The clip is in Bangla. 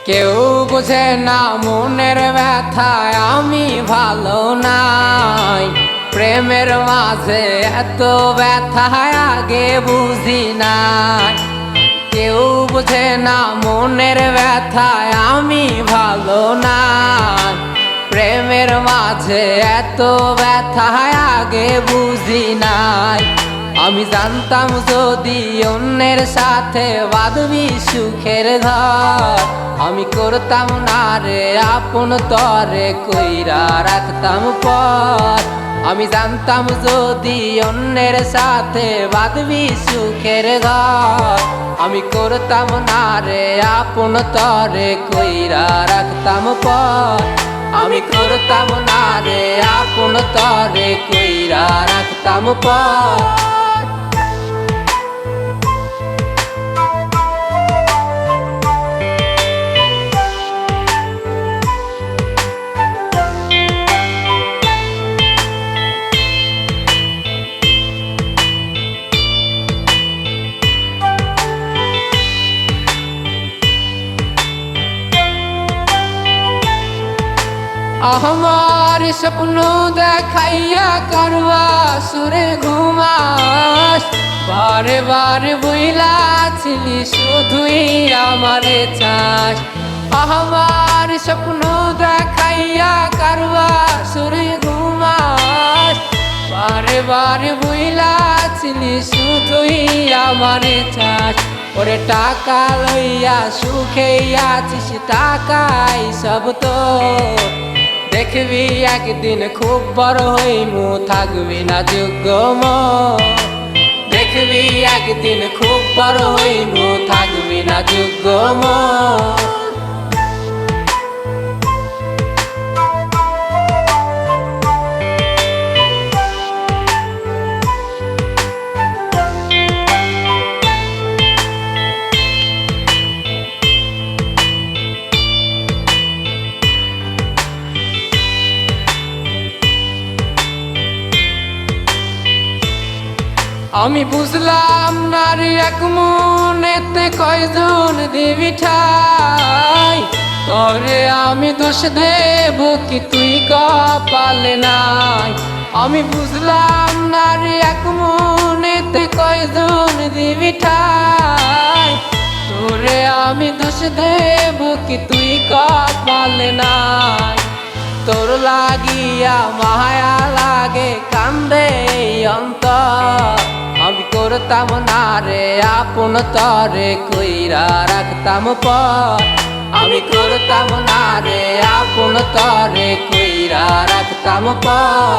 কেউ বোঝে না মনের ব্যথায় আমি ভালো নাই। প্রেমের মাঝে এত ব্যথায় আগে বুঝি নাই। কেউ বোঝে না মনের ব্যথায় আমি ভালো নাই। প্রেমের মাঝে এত ব্যথায় আগে বুঝি নাই। আমি জানতাম যদি অন্যের সাথে বাঁধবি সুখের ঘর, আমি করতাম না রে আপন তরে কইরা রাখতাম পর। আমি জানতাম যদি অন্যের সাথে বাঁধবি সুখের ঘর, আমি করতাম না রে আপন তরে কইরা রাখতাম পর। আমি করতাম না রে আপন তরে কইরা রাখতাম পর। আমার স্বপ্ন দেখাইয়া করবা সুরে ঘুমাস, বারে বারে বইলাছিলি শুধুই আমারে চাস। আমার স্বপ্ন দেখাইয়া করবা সুরে ঘুমাস, বারে বারে বইলাছিলি শুধুই আমারে চাস। ওরে টাকা লইয়া সুখে আছিস, টাকাই সব তো দেখবি একদিন খুব বড় হইমু, থাকবি না যোগ্য মন। দেখবি একদিন খুব বড় হইমু, থাকবি না যোগ্য মন। আমি বুঝলাম না রে এক মনেতে কয়জন দিবি ঠাই, তরে আমি দোষ দেব কি তুই কপালে নাই। আমি বুঝলাম না রে এক মনেতে কয়জন দিবি ঠাই, তোরে আমি দোষ দেব কি তুই কপালে নাই। তোর লাগিয়া মায়া লাগে কান্দে অন্তর, আমি করতাম না রে আপন তরে কইরা রাখতাম পর। আমি করতাম না রে আপন তরে কইরা রাখতাম পর।